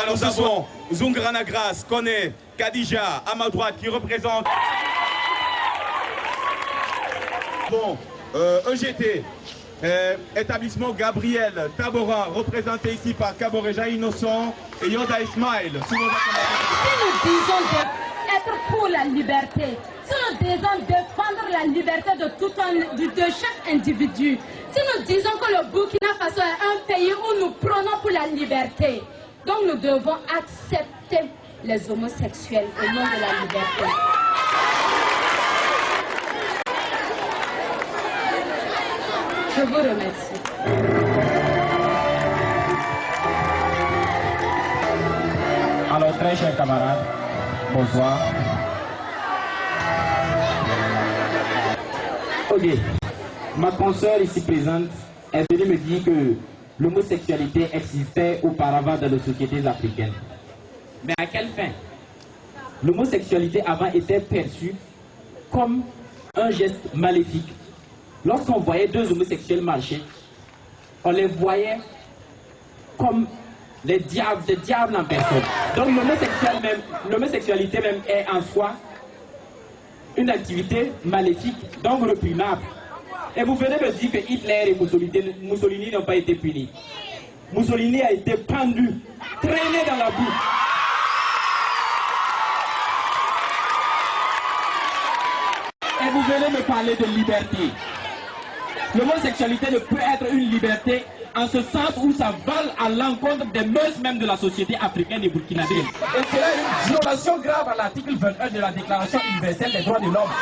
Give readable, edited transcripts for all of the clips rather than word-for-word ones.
Alors nous avons Zungrana Grace, Kone, Kadija, à ma droite, qui représente... Bon, EGT, établissement Gabriel Tabora, représenté ici par Kaboreja Innocent et Yoda Ismail. Si nous disons d'être pour la liberté, si nous disons défendre la liberté de chaque individu, si nous disons que le Burkina Faso est un pays où nous prenons pour la liberté, donc nous devons accepter les homosexuels au nom de la liberté. Je vous remercie. Alors, très chers camarades, bonsoir. Ok, ma consoeur ici présente est venue me dire que l'homosexualité existait auparavant dans les sociétés africaines. Mais à quelle fin? L'homosexualité avant était perçue comme un geste maléfique. Lorsqu'on voyait deux homosexuels marcher, on les voyait comme des diables en personne. Donc l'homosexualité même est en soi une activité maléfique, donc réprimable. Et vous venez me dire que Hitler et Mussolini n'ont pas été punis. Mussolini a été pendu, traîné dans la boue. Et vous venez me parler de liberté. L'homosexualité ne peut être une liberté en ce sens où ça vole à l'encontre des mœurs même de la société africaine et burkinabé. Et c'est une violation grave à l'article 21 de la Déclaration universelle des droits de l'homme.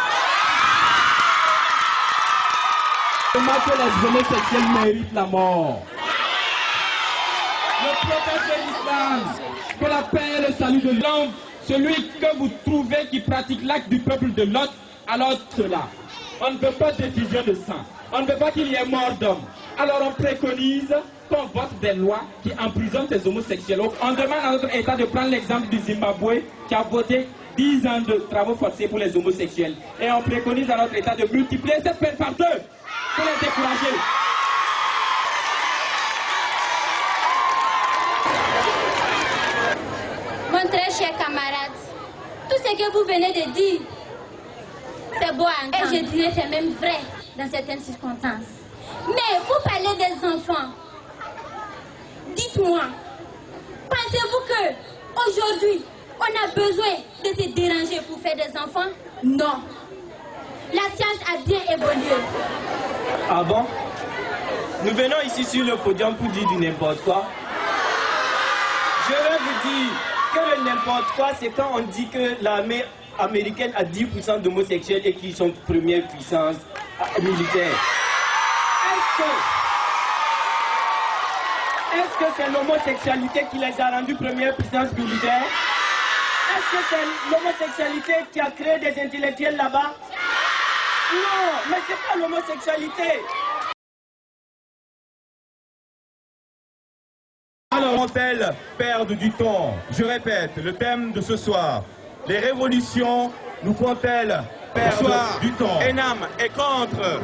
Comment que les homosexuels méritent la mort? Le prophète de l'islam, que la paix et le salut de l'homme, celui que vous trouvez qui pratique l'acte du peuple de l'autre, alors cela. On ne veut pas de diffusion de sang. On ne veut pas qu'il y ait mort d'homme. Alors on préconise qu'on vote des lois qui emprisonnent ces homosexuels. On demande à notre État de prendre l'exemple du Zimbabwe qui a voté 10 ans de travaux forcés pour les homosexuels. Et on préconise à notre État de multiplier cette peine par 2 pour les décourager. Mon très cher camarade, tout ce que vous venez de dire, c'est beau à entendre. Et je dirais c'est même vrai dans certaines circonstances. Mais vous parlez des enfants. Dites-moi, pensez-vous que aujourd'hui on a besoin de se déranger pour faire des enfants? Non. La science a bien évolué. Ah bon? Nous venons ici sur le podium pour dire du n'importe quoi. Je vais vous dire que le n'importe quoi, c'est quand on dit que l'armée américaine a 10% d'homosexuels et qu'ils sont première puissance militaire. Est-ce que c'est l'homosexualité qui les a rendus première puissance militaire? Est-ce que c'est l'homosexualité qui a créé des intellectuels là-bas? Non, mais c'est pas l'homosexualité. Alors, vont-elles perdre du temps? Je répète, le thème de ce soir. Les révolutions nous font-elles perdre du temps? Enam est contre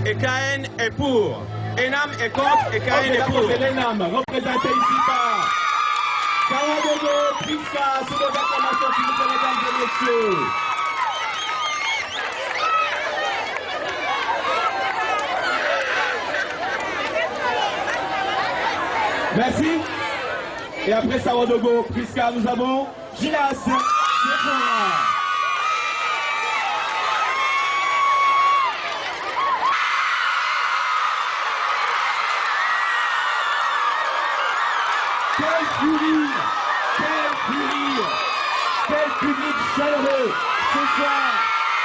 et KN est pour. Enam est contre et KN est pour. C'est l'Enam, représenté ici par Sawadogo, Priska, sous nos acclamations, s'il vous plaît, mesdames et messieurs. Merci. Et après Sawadogo, Priska, nous avons Gilas Sephora. Quel public chaleureux ce soir,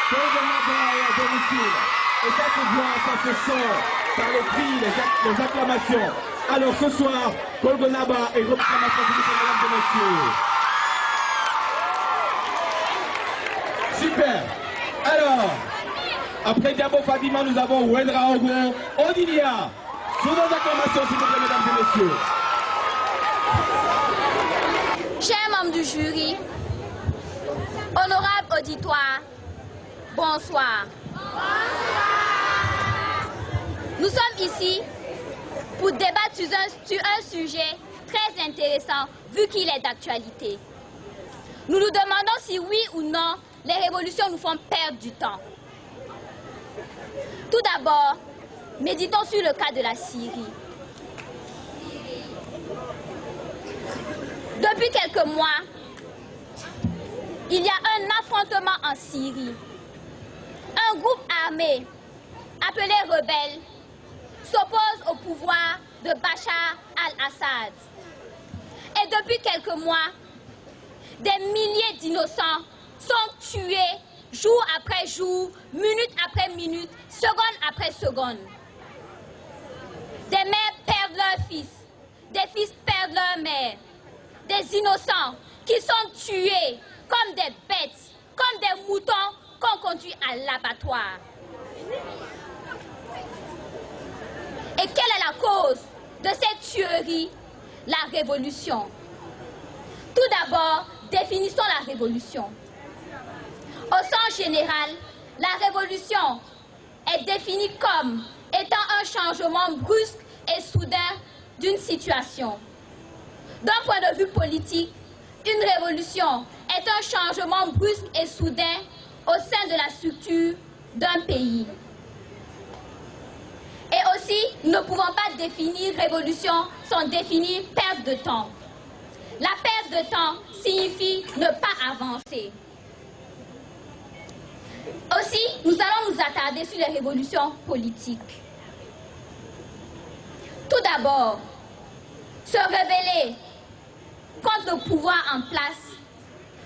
pour le à domicile. Et ça se voit, ça se sent par les cris, les acclamations. Alors ce soir, Golgonaba et Représentation du mesdames et messieurs. Super. Alors, après Diabo Fadima, nous avons Wendra Ogo, Odinia. Sous nos acclamations, s'il vous plaît, mesdames et messieurs. Chers membres du jury, honorable auditoire, bonsoir. Nous sommes ici pour débattre sur un sujet très intéressant vu qu'il est d'actualité. Nous nous demandons si oui ou non les révolutions nous font perdre du temps. Tout d'abord, méditons sur le cas de la Syrie. Depuis quelques mois, il y a un affrontement en Syrie. Un groupe armé, appelé rebelle, s'oppose au pouvoir de Bachar al-Assad. Et depuis quelques mois, des milliers d'innocents sont tués jour après jour, minute après minute, seconde après seconde. Des mères perdent leurs fils, des fils perdent leurs mères, des innocents qui sont tués comme des bêtes, comme des moutons qu'on conduit à l'abattoir. Et quelle est la cause de cette tuerie? La révolution. Tout d'abord, définissons la révolution. Au sens général, la révolution est définie comme étant un changement brusque et soudain d'une situation. D'un point de vue politique, une révolution est un changement brusque et soudain au sein de la structure d'un pays. Et aussi, nous ne pouvons pas définir révolution sans définir perte de temps. La perte de temps signifie ne pas avancer. Aussi, nous allons nous attarder sur les révolutions politiques. Tout d'abord, se rebeller contre le pouvoir en place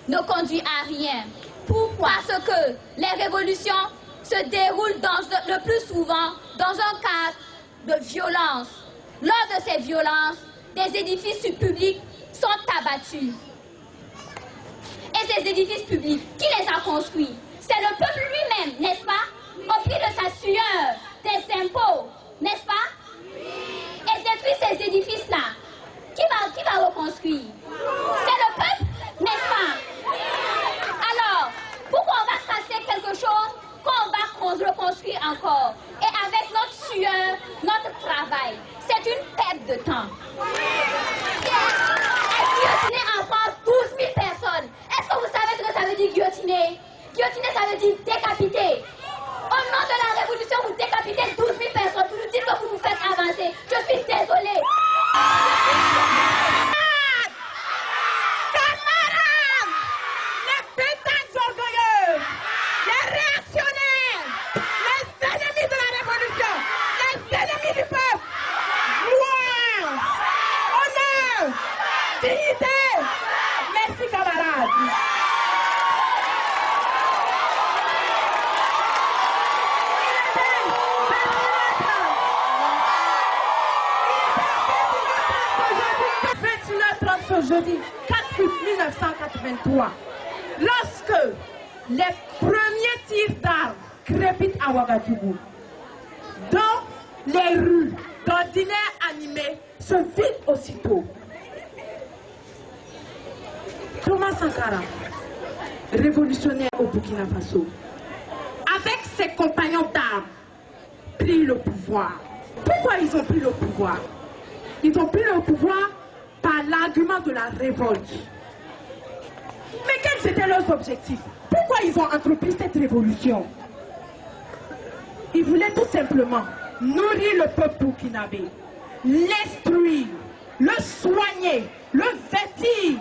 ne conduit à rien. Pourquoi? Parce que les révolutions se déroulent le plus souvent dans un cadre de violence. Lors de ces violences, des édifices publics sont abattus. Et ces édifices publics, qui les a construits? C'est le peuple lui-même, n'est-ce pas? Au prix de sa sueur, des impôts, n'est-ce pas? Et détruire ces édifices-là, qui va reconstruire? C'est le peuple, n'est-ce pas? Alors, pourquoi on va casser quelque chose qu'on va reconstruire encore? Et avec notre sueur, notre travail, c'est une perte de temps. Et guillotiner en France 12 000 personnes. Est-ce que vous savez ce que ça veut dire guillotiner? Guillotiner, ça veut dire décapiter. Au nom de la révolution, vous décapitez 12 000 personnes. Vous nous dites que vous nous faites avancer. Je suis désolée. Camarades, les pétages orgueilleux, les réactionnaires, les ennemis de la révolution, les ennemis du peuple. Gloire, honneur, dignité. Merci, camarades. Ce jeudi 4 août 1983, lorsque les premiers tirs d'armes crépitent à Ouagadougou, dans les rues d'ordinaire animées se vident aussitôt. Thomas Sankara, révolutionnaire au Burkina Faso, avec ses compagnons d'armes, prit le pouvoir. Pourquoi ils ont pris le pouvoir? Ils ont pris le pouvoir par l'argument de la révolte. Mais quels étaient leurs objectifs? Pourquoi ils ont entrepris cette révolution? Ils voulaient tout simplement nourrir le peuple burkinabé, l'instruire, le soigner, le vêtir,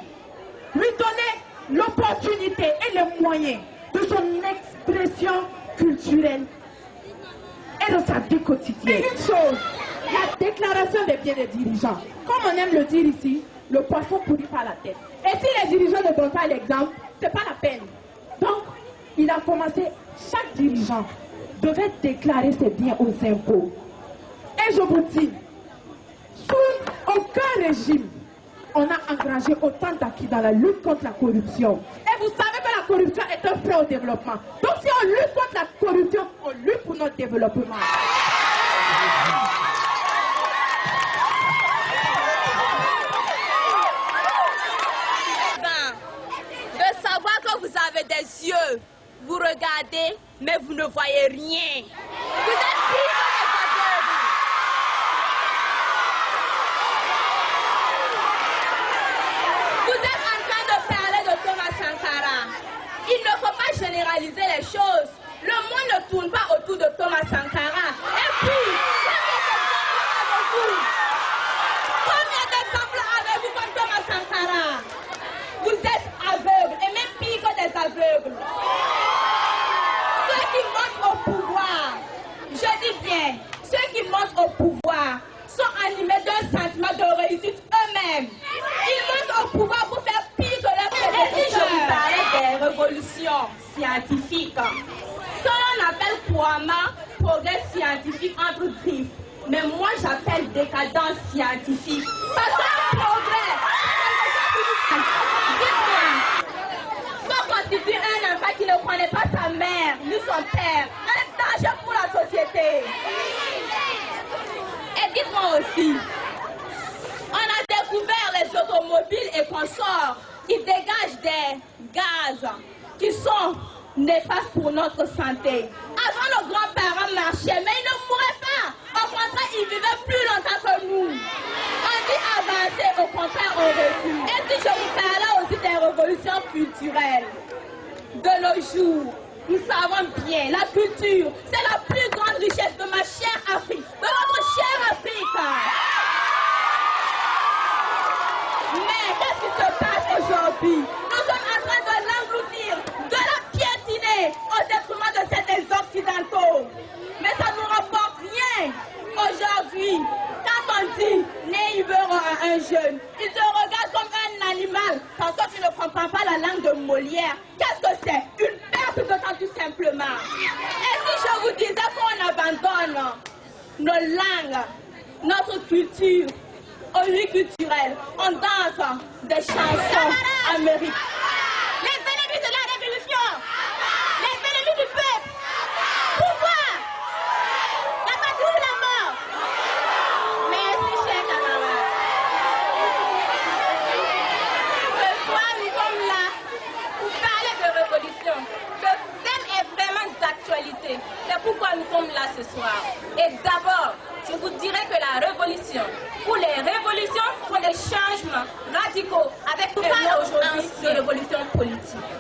lui donner l'opportunité et les moyens de son expression culturelle et de sa vie quotidienne. Et une chose, la déclaration des biens des dirigeants. Comme on aime le dire ici, le poisson pourrit par la tête. Et si les dirigeants ne donnent pas l'exemple, c'est pas la peine. Donc, il a commencé, chaque dirigeant devait déclarer ses biens aux impôts. Et je vous dis, sous aucun régime, on a engagé autant d'acquis dans la lutte contre la corruption. Et vous savez que la corruption est un frein au développement. Donc si on lutte contre la corruption, on lutte pour notre développement. De savoir que vous avez des yeux, vous regardez, mais vous ne voyez rien. Vous êtes pris dans les aveugles. réaliser les choses. Le monde ne tourne pas autour de Thomas Sankara. Et puis, combien d'exemples avez-vous comme Thomas Sankara? Vous êtes aveugles, et même pire que des aveugles. Ceux qui montent au pouvoir, je dis bien, ceux qui montent au pouvoir sont animés d'un sentiment de réussite eux-mêmes. Ils montent au pouvoir pour faire pire que leurs prédécesseurs. Et si je vous parlais des révolutions scientifiques, ce qu'on appelle couramment progrès scientifique entre griffes, mais moi j'appelle décadence scientifique. Parce qu'un progrès, dites-moi, quoi constitue un enfant qui ne connaît pas sa mère ni son père? Un danger pour la société. Et dites-moi aussi, on a découvert les automobiles et consorts qui dégagent des gaz qui sont néfastes pour notre santé. Avant, nos grands-parents marchaient, mais ils ne mouraient pas. Au contraire, ils vivaient plus longtemps que nous. On dit avancer, au contraire, on recule. Et si je vous parlais aussi des révolutions culturelles de nos jours, nous savons bien, la culture, c'est la plus grande richesse de ma chère Afrique, de notre chère Afrique. Mais qu'est-ce qui se passe aujourd'hui? Nous sommes en train de l'engloutir, de la piétiner au détriment de ces occidentaux. Mais ça ne nous rapporte rien. Aujourd'hui, quand on dit n'ayons à un jeune, il te regarde comme un animal parce que tu ne comprends pas la langue de Molière. Qu'est-ce que c'est? Une perte de temps tout simplement. Et si je vous disais qu'on abandonne nos langues, notre culture, au lieu culturel, on danse des chansons américaines. Les ennemis de la révolution, les ennemis du peuple, pouvoir, la patrie ou la mort. Merci, chers camarades. Ce soir, nous sommes là pour parler de révolution. Ce thème est vraiment d'actualité. C'est pourquoi nous sommes là ce soir. Et d'abord, je vous dirais que la révolution, ou les révolutions sont des changements radicaux avec nous parlons aujourd'hui de révolution politique.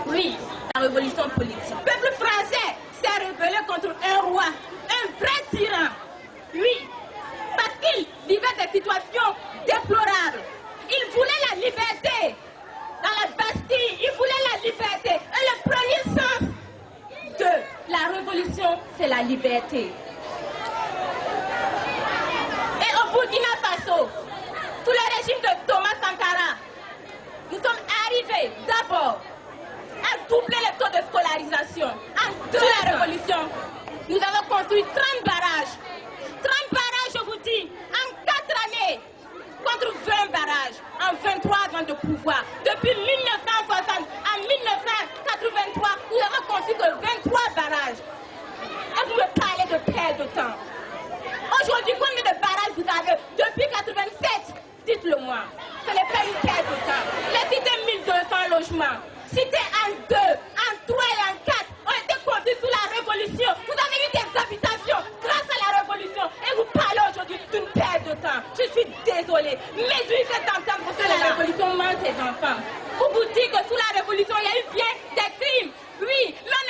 Oui, la révolution politique. Le peuple français s'est rebellé contre un roi, un vrai tyran. Oui, parce qu'il vivait des situations déplorables. Il voulait la liberté. Dans la Bastille, il voulait la liberté. Et le premier sens de la révolution, c'est la liberté. Burkina Faso, sous le régime de Thomas Sankara, nous sommes arrivés d'abord à doubler les taux de scolarisation. Sous la révolution, nous avons construit 30 barrages. 30 barrages, je vous dis, en 4 années, contre 20 barrages, en 23 ans de pouvoir. Depuis 1960 à 1983, nous avons construit que 23 barrages. Et vous me parlez de perte de temps. Aujourd'hui, combien de barrages vous avez? Depuis 87, dites-le-moi. Ce n'est pas une perte de temps. Les cités 1200 logements, cités en 2, en 3 et en 4 ont été construits sous la révolution. Vous avez eu des habitations grâce à la révolution. Et vous parlez aujourd'hui d'une perte de temps. Je suis désolée. Mais je vais t'entendre que la révolution ment ses enfants. Pour vous dire que sous la révolution, il y a eu bien des crimes. Oui, mais on